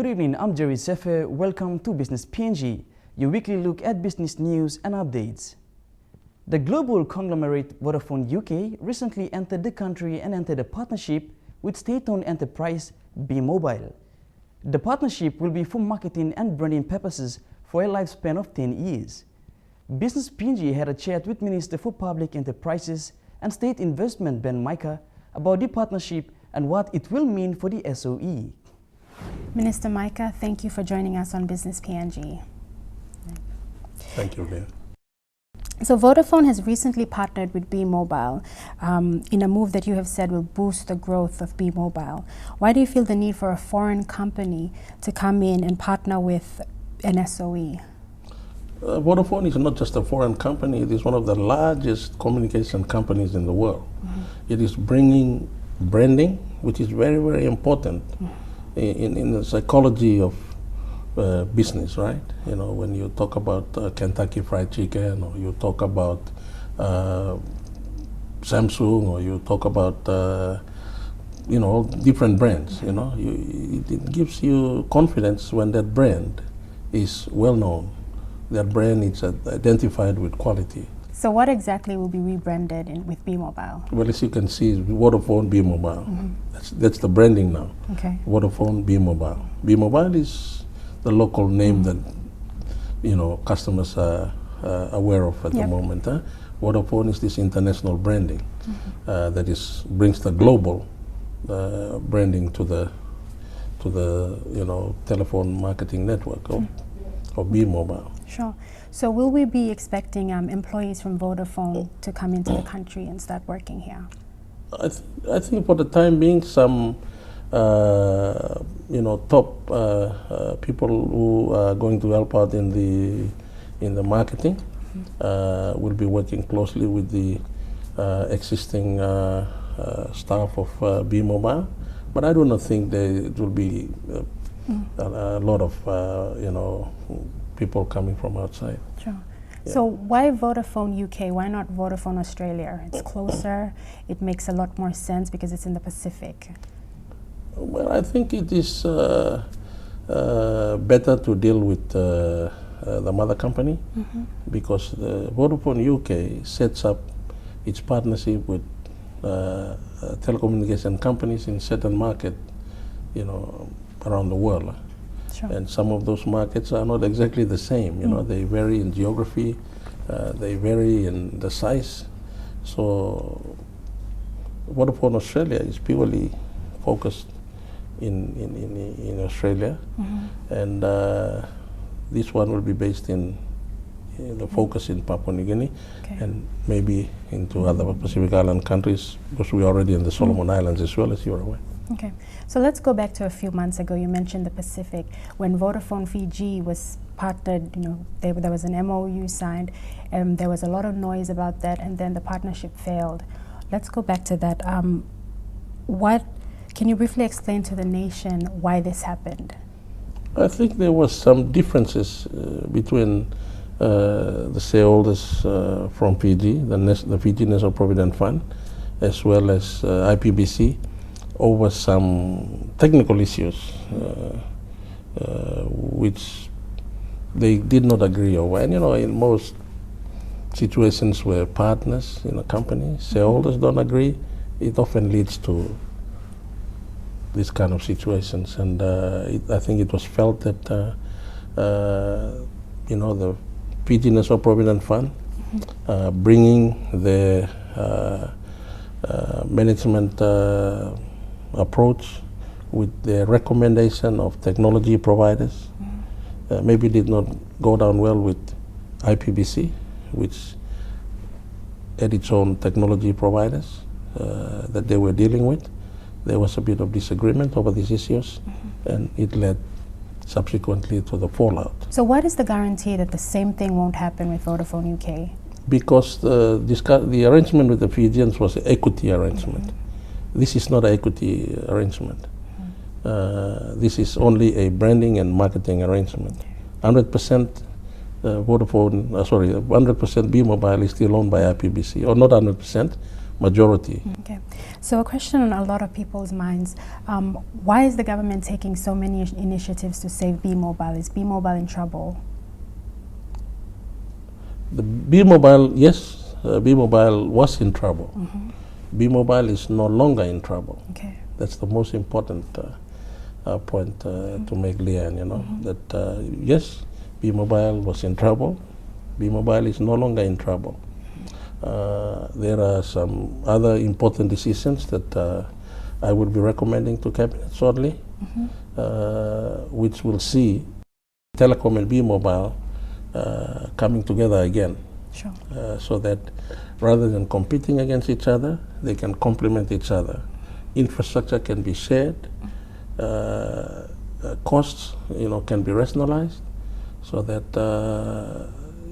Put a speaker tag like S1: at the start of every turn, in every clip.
S1: Good evening, I'm Jerry Sefer. Welcome to Business PNG, your weekly look at business news and updates. The global conglomerate Vodafone UK recently entered the country and entered a partnership with state-owned enterprise Bmobile. The partnership will be for marketing and branding purposes for a lifespan of 10 years. Business PNG had a chat with Minister for Public Enterprises and State Investment Micah about the partnership and what it will mean for the SOE.
S2: Minister Micah, thank you for joining us on Business PNG.
S3: Thank you, Leah.
S2: So Vodafone has recently partnered with Bmobile in a move that you have said will boost the growth of Bmobile. Why do you feel the need for a foreign company to come in and partner with an SOE?
S3: Vodafone is not just a foreign company, it is one of the largest communication companies in the world. It is bringing branding, which is very, very important in the psychology of business, right? You know, when you talk about Kentucky Fried Chicken, or you talk about Samsung, or you talk about you know, different brands, you know, it gives you confidence when that brand is well known, that brand is identified with quality.
S2: So what exactly will be rebranded with Bmobile?
S3: Well, as you can see, it's Vodafone Bmobile. That's the branding now.
S2: Okay.
S3: Vodafone Bmobile. Bmobile is the local name that, you know, customers are aware of at the moment. Vodafone is this international branding that brings the global branding to the you know, telephone marketing network of Bmobile.
S2: Sure. So will we be expecting employees from Vodafone to come into the country and start working here?
S3: I think for the time being, some you know, top people who are going to help out in the marketing will be working closely with the existing staff of Bmobile. But I do not think it will be a lot of you know, people coming from outside.
S2: Sure. Yeah. So why Vodafone UK? Why not Vodafone Australia? It's closer. It makes a lot more sense because it's in the Pacific.
S3: Well, I think it is better to deal with the mother company because the Vodafone UK sets up its partnership with telecommunication companies in certain markets, you know, around the world. Sure. And some of those markets are not exactly the same. You know, they vary in geography, they vary in the size. So Vodafone Australia is purely focused in Australia, and this one will be based in the focus in Papua New Guinea, and maybe into other Pacific Island countries, because we're already in the Solomon Islands as well, as you're aware.
S2: Okay, so let's go back to a few months ago. You mentioned the Pacific. When Vodafone Fiji was partnered, you know, there was an MOU signed, and there was a lot of noise about that, and then the partnership failed. Let's go back to that. Can you briefly explain to the nation why this happened?
S3: I think there was some differences between the shareholders from Fiji, the Fiji National Provident Fund, as well as IPBC, over some technical issues which they did not agree over. And you know, in most situations where partners in a company, shareholders don't agree, it often leads to this kind of situations. And I think it was felt that you know, the Fiji National Provident Fund bringing the management approach with the recommendation of technology providers maybe did not go down well with IPBC, which had its own technology providers that they were dealing with. There was a bit of disagreement over these issues, and it led subsequently to the fallout. So
S2: what is the guarantee that the same thing won't happen with Vodafone UK?
S3: Because the arrangement with the Fijians was an equity arrangement. This is not an equity arrangement. This is only a branding and marketing arrangement. 100% Vodafone, 100% Bmobile is still owned by IPBC, or not 100%, majority.
S2: Okay. So a question on a lot of people's minds, why is the government taking so many initiatives to save Bmobile? Is Bmobile in trouble?
S3: The Bmobile, yes, Bmobile was in trouble. Bmobile is no longer in trouble.
S2: Okay.
S3: That's the most important point to make, Leanne, you know, that yes, Bmobile was in trouble. Bmobile is no longer in trouble. There are some other important decisions that I will be recommending to Cabinet shortly, which will see Telecom and Bmobile coming together again.
S2: Sure.
S3: So that rather than competing against each other, they can complement each other. Infrastructure can be shared, costs, you know, can be rationalized, so that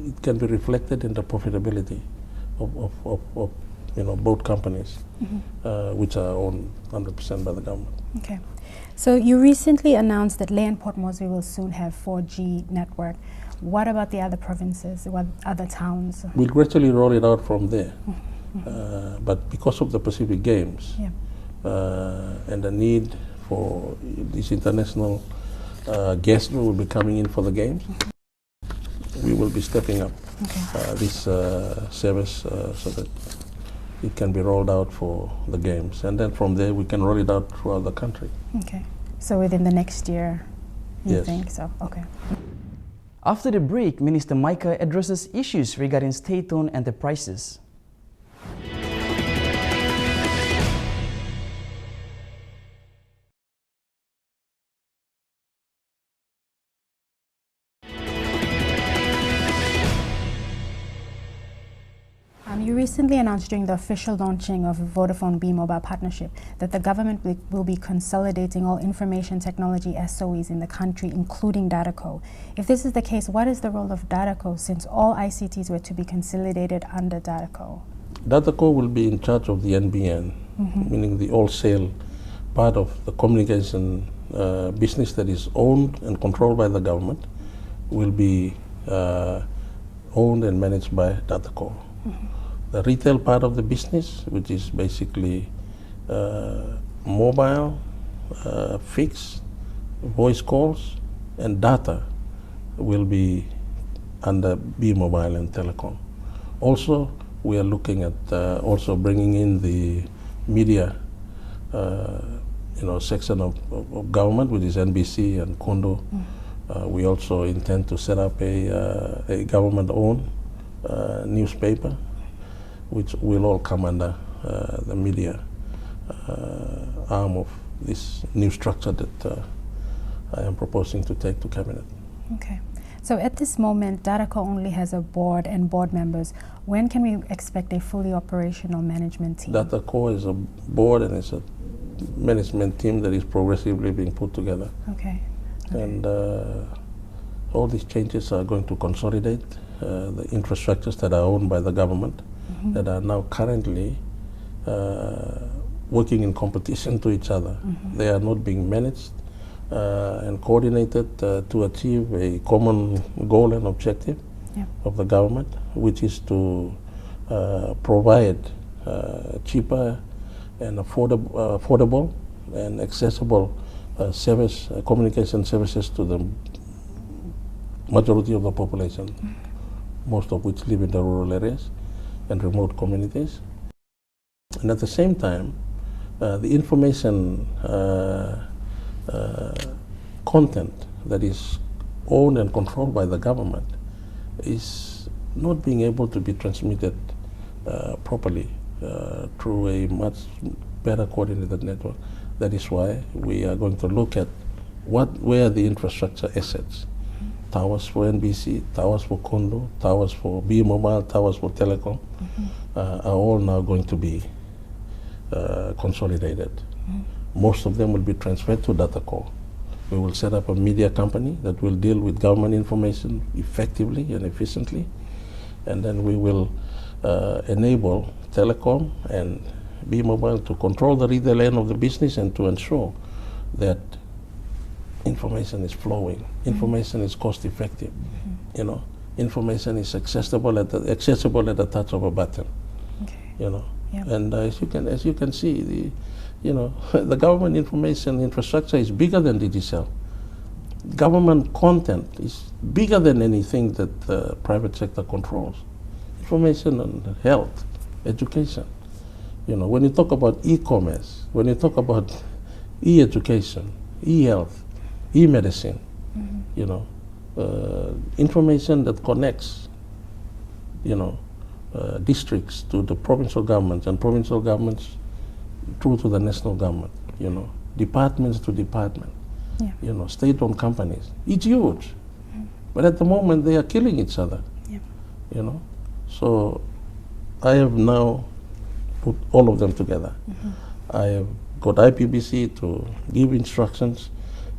S3: it can be reflected in the profitability of you know, both companies, which are owned 100% by the government.
S2: Okay. So you recently announced that Leh and Port Moresby will soon have 4G network. What about the other provinces, what other towns?
S3: We'll gradually roll it out from there. But because of the Pacific Games and the need for these international guests who will be coming in for the games, we will be stepping up this service so that it can be rolled out for the games. And then from there, we can roll it out throughout the country.
S2: Okay. So within the next year, you think so? Okay.
S1: After the break, Minister Micah addresses issues regarding state-owned enterprises.
S2: You recently announced during the official launching of Vodafone Bmobile partnership that the government will be consolidating all information technology SOEs in the country, including Datacom. If this is the case, what is the role of Datacom since all ICTs were to be consolidated under Datacom?
S3: Datacom will be in charge of the NBN, meaning the wholesale part of the communication business that is owned and controlled by the government will be owned and managed by Datacom. The retail part of the business, which is basically mobile, fixed, voice calls, and data, will be under Bmobile and Telecom. Also, we are looking at also bringing in the media, section of government, which is NBC and Kondo. We also intend to set up a government-owned newspaper, which will all come under the media arm of this new structure that I am proposing to take to Cabinet.
S2: Okay. So at this moment, Datacom only has a board and board members. When can we expect a fully operational management team?
S3: Datacom is a board and it's a management team that is progressively being put together.
S2: Okay.
S3: And all these changes are going to consolidate the infrastructures that are owned by the government that are now currently working in competition to each other. They are not being managed and coordinated to achieve a common goal and objective of the government, which is to provide cheaper and affordable and accessible communication services to the majority of the population, most of which live in the rural areas and remote communities. And at the same time, the information content that is owned and controlled by the government is not being able to be transmitted properly through a much better coordinated network. That is why we are going to look at where the infrastructure assets, towers for NBC, towers for Kondo, towers for Bmobile, towers for Telecom, are all now going to be consolidated. Most of them will be transferred to Datacom. We will set up a media company that will deal with government information effectively and efficiently, and then we will enable Telecom and Bmobile to control the retail end of the business and to ensure that information is flowing, information is cost effective, information is accessible at the touch of a button,
S2: Yep.
S3: And as you can see, the government information infrastructure is bigger than Digicel. Government content is bigger than anything that the private sector controls. Information on health, education. When you talk about e-commerce, when you talk about e-education, e-health, e-medicine, information that connects, districts to the provincial governments and provincial governments through to the national government, departments to department, state-owned companies. It's huge. But at the moment, they are killing each other, So I have now put all of them together. I have got IPBC to give instructions,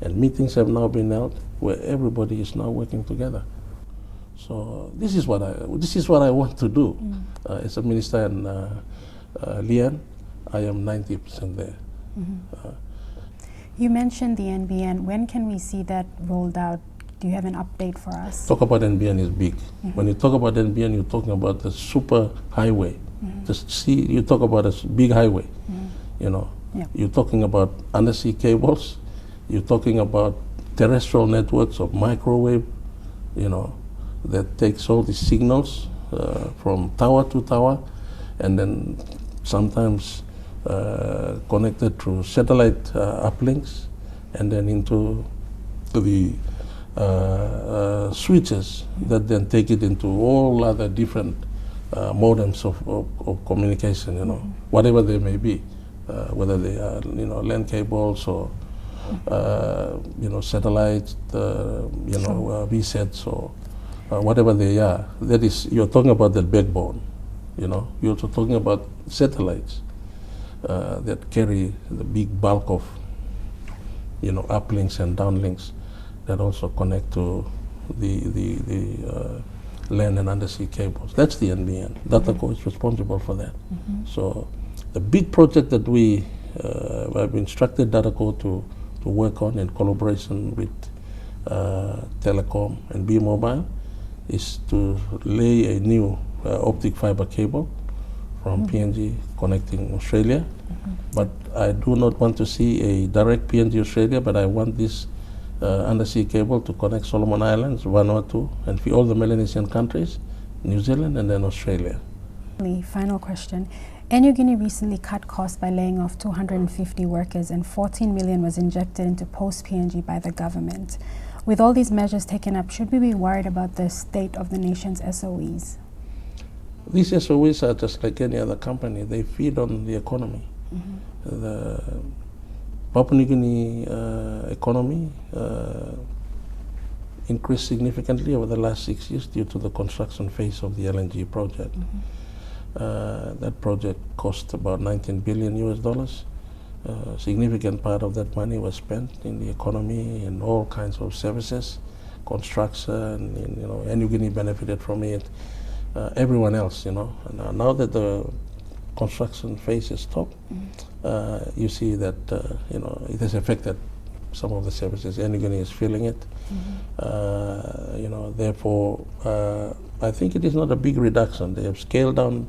S3: and meetings have now been held where everybody is now working together. So this is what I want to do as a minister, and Lian, I am 90% there.
S2: You mentioned the NBN. When can we see that rolled out? Do you have an update for us?
S3: Talk about NBN is big. When you talk about NBN, you're talking about the super highway. You talk about a big highway. You're talking about undersea cables. You're talking about terrestrial networks of microwave, that takes all the signals from tower to tower, and then sometimes connected through satellite uplinks, and then into the switches that then take it into all other different modems of communication, whatever they may be, whether they are land cables or satellites, VSATs or whatever they are. That is, you're talking about the backbone. You're also talking about satellites that carry the big bulk of uplinks and downlinks that also connect to the land and undersea cables. That's the NBN. Dataco is responsible for that. So the big project that we have instructed Dataco to work on in collaboration with Telecom and Bmobile is to lay a new optic fiber cable from PNG connecting Australia. But I do not want to see a direct PNG Australia, but I want this undersea cable to connect Solomon Islands, Vanuatu, and all the Melanesian countries, New Zealand, and then Australia.
S2: Final question. New Guinea recently cut costs by laying off 250 workers, and 14 million was injected into post-PNG by the government. With all these measures taken up, should we be worried about the state of the nation's SOEs?
S3: These SOEs are just like any other company. They feed on the economy. The Papua New Guinea economy increased significantly over the last 6 years due to the construction phase of the LNG project. That project cost about $19 billion US. A significant part of that money was spent in the economy and all kinds of services, construction, and New Guinea benefited from it. Everyone else, now that the construction phase is stopped, you see that it has affected some of the services. New Guinea is feeling it. Therefore, I think it is not a big reduction. They have scaled down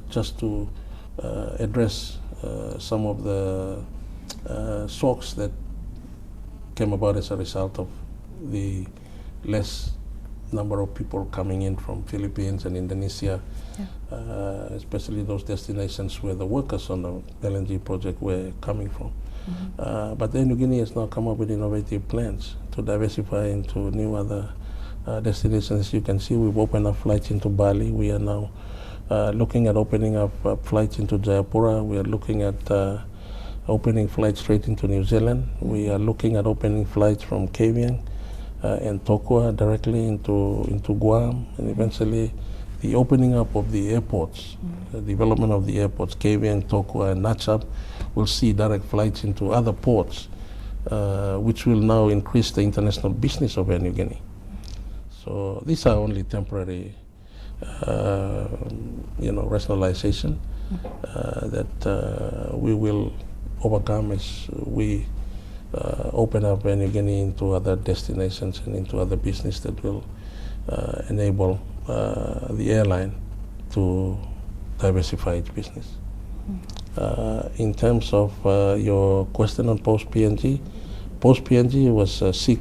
S3: just to address some of the shocks that came about as a result of the less number of people coming in from Philippines and Indonesia, especially those destinations where the workers on the LNG project were coming from. But New Guinea has now come up with innovative plans to diversify into new other destinations. You can see we've opened up flights into Bali. We are now looking at opening up flights into Jayapura. We are looking at opening flights straight into New Zealand. We are looking at opening flights from Kavieng and Tokua directly into Guam, and eventually the opening up of the airports, the development of the airports, Kavieng, Tokua, and Nachab, will see direct flights into other ports, which will now increase the international business of New Guinea. So these are only temporary, rationalization that we will overcome as we open up New Guinea into other destinations and into other business that will enable the airline to diversify its business. In terms of your question on Post PNG, Post PNG was a sick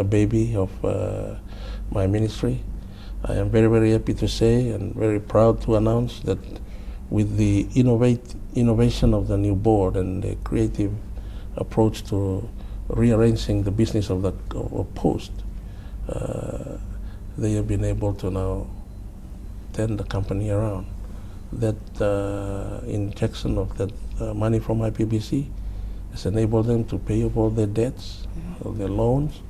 S3: baby of my ministry. I am very, very happy to say and very proud to announce that with the innovation of the new board and the creative approach to rearranging the business of Post, they have been able to now turn the company around. That injection of that money from IPBC has enabled them to pay off all their debts, all their loans,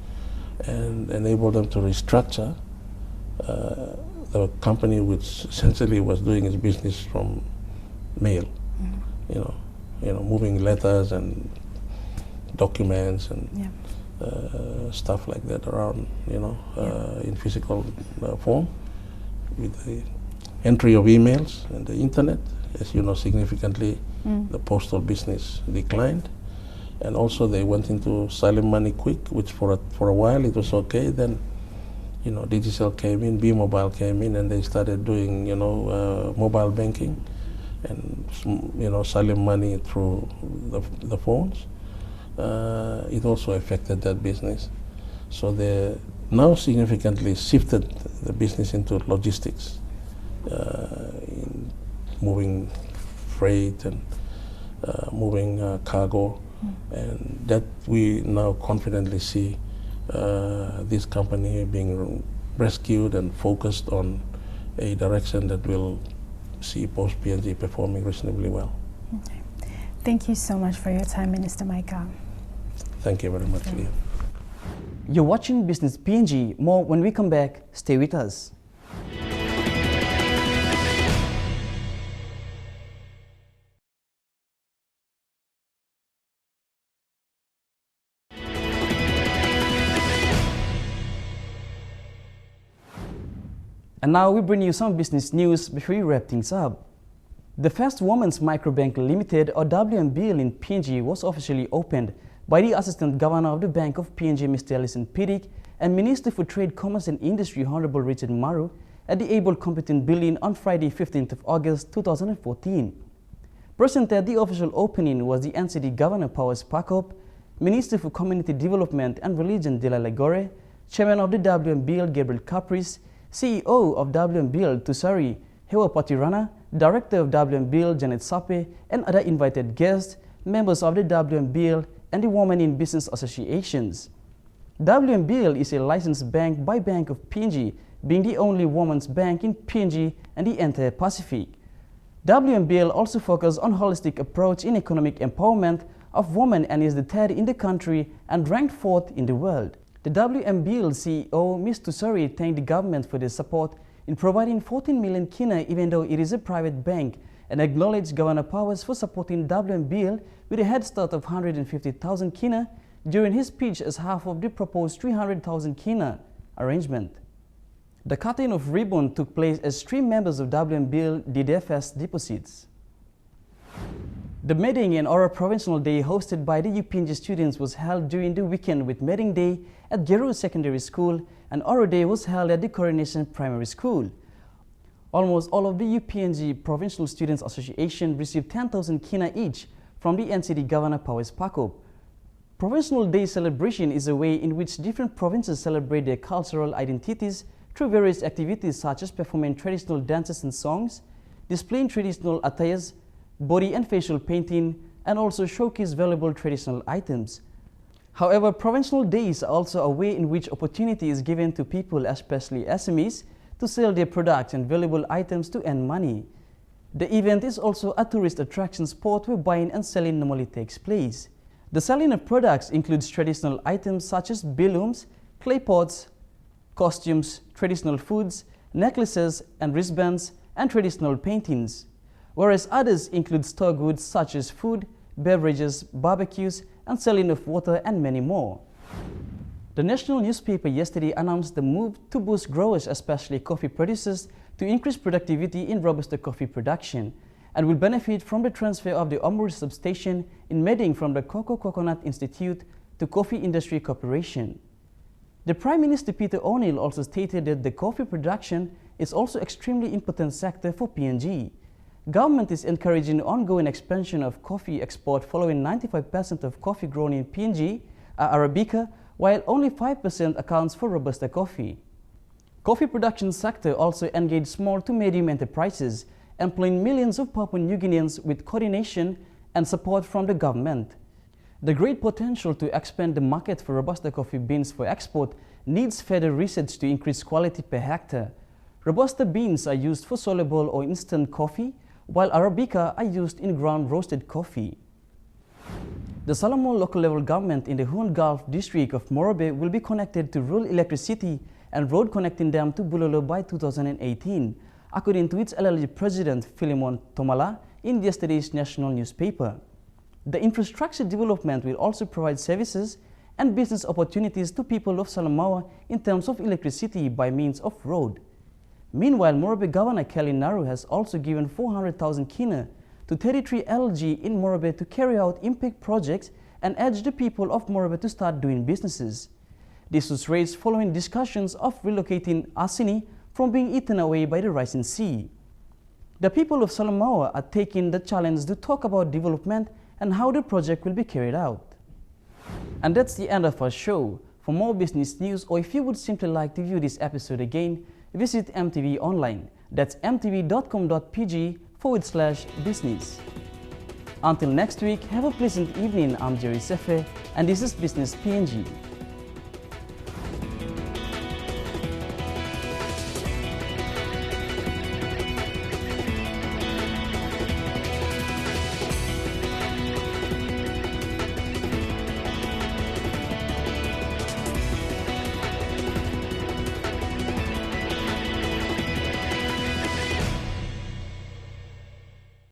S3: and enable them to restructure the company, which essentially was doing its business from mail, moving letters and documents and stuff like that around, in physical form, with the entry of emails and the internet. As you know, significantly the postal business declined. And also they went into silent money quick, which for a while it was okay. Then, digital came in, Bmobile came in, and they started doing, mobile banking and, silent money through the phones. It also affected that business. So they now significantly shifted the business into logistics, in moving freight and moving cargo. And that we now confidently see this company being rescued and focused on a direction that will see Post PNG performing reasonably well.
S2: Okay. Thank you so much for your time, Minister Micah.
S3: Thank you very much, Leah.
S1: You're watching Business PNG. More when we come back. Stay with us. And now we bring you some business news before we wrap things up. The first Women's Microbank Limited, or Bmobile in PNG, was officially opened by the Assistant Governor of the Bank of PNG, Mr. Ellison Pidik, and Minister for Trade, Commerce and Industry, Honorable Richard Maru, at the Able Competent Building on Friday, 15th of August 2014. Present at the official opening was the NCD Governor Powers Pakop, Minister for Community Development and Religion Dela Gore, Chairman of the Bmobile Gabriel Caprice, CEO of Bmobile Tusari Hewa Patirana, Director of Bmobile Janet Sape, and other invited guests, members of the Bmobile and the Women in Business Associations. Bmobile is a licensed bank by Bank of PNG, being the only women's bank in PNG and the entire Pacific. Bmobile also focuses on holistic approach in economic empowerment of women and is the third in the country and ranked fourth in the world. The Bmobile CEO, Ms. Tusari, thanked the government for their support in providing 14 million kina even though it is a private bank, and acknowledged Governor Powers for supporting Bmobile with a head start of 150,000 kina during his speech as half of the proposed 300,000 kina arrangement. The cutting of ribbon took place as 3 members of Bmobile did their first deposits. The Meeting and Oral Provincial Day hosted by the UPNG students was held during the weekend, with Meeting Day at Geru Secondary School and Oral Day was held at the Coronation Primary School. Almost all of the UPNG Provincial Students Association received 10,000 kina each from the NCD Governor Powers Pakop. Provincial Day celebration is a way in which different provinces celebrate their cultural identities through various activities such as performing traditional dances and songs, displaying traditional attires, body and facial painting, and also showcase valuable traditional items. However, Provincial Days are also a way in which opportunity is given to people, especially SMEs, to sell their products and valuable items to earn money. The event is also a tourist attraction spot where buying and selling normally takes place. The selling of products includes traditional items such as balloons, clay pots, costumes, traditional foods, necklaces and wristbands, and traditional paintings, whereas others include store goods such as food, beverages, barbecues, and selling of water, and many more. The national newspaper yesterday announced the move to boost growers, especially coffee producers, to increase productivity in Robusta coffee production, and will benefit from the transfer of the Omuri substation in Meding from the Cocoa Coconut Institute to Coffee Industry Corporation. The Prime Minister Peter O'Neill also stated that the coffee production is also extremely important sector for PNG. Government is encouraging ongoing expansion of coffee export following 95% of coffee grown in PNG are Arabica, while only 5% accounts for Robusta coffee. Coffee production sector also engaged small to medium enterprises, employing millions of Papua New Guineans with coordination and support from the government. The great potential to expand the market for Robusta coffee beans for export needs further research to increase quality per hectare. Robusta beans are used for soluble or instant coffee, while Arabica are used in ground roasted coffee. The Solomon local level government in the Huon Gulf district of Morobe will be connected to rural electricity and road connecting them to Bulolo by 2018, according to its LLG President Philemon Tomala in yesterday's national newspaper. The infrastructure development will also provide services and business opportunities to people of Salamaua in terms of electricity by means of road. Meanwhile, Morobe Governor Kelly Naru has also given 400,000 kina to 33 LG in Morobe to carry out impact projects and urge the people of Morobe to start doing businesses. This was raised following discussions of relocating arseni from being eaten away by the rising sea. The people of Salamaua are taking the challenge to talk about development and how the project will be carried out. And that's the end of our show. For more business news, or if you would simply like to view this episode again, visit EMTV online. That's mtv.com.pg/business. Until next week, have a pleasant evening. I'm Jerry Sefe, and this is Business PNG.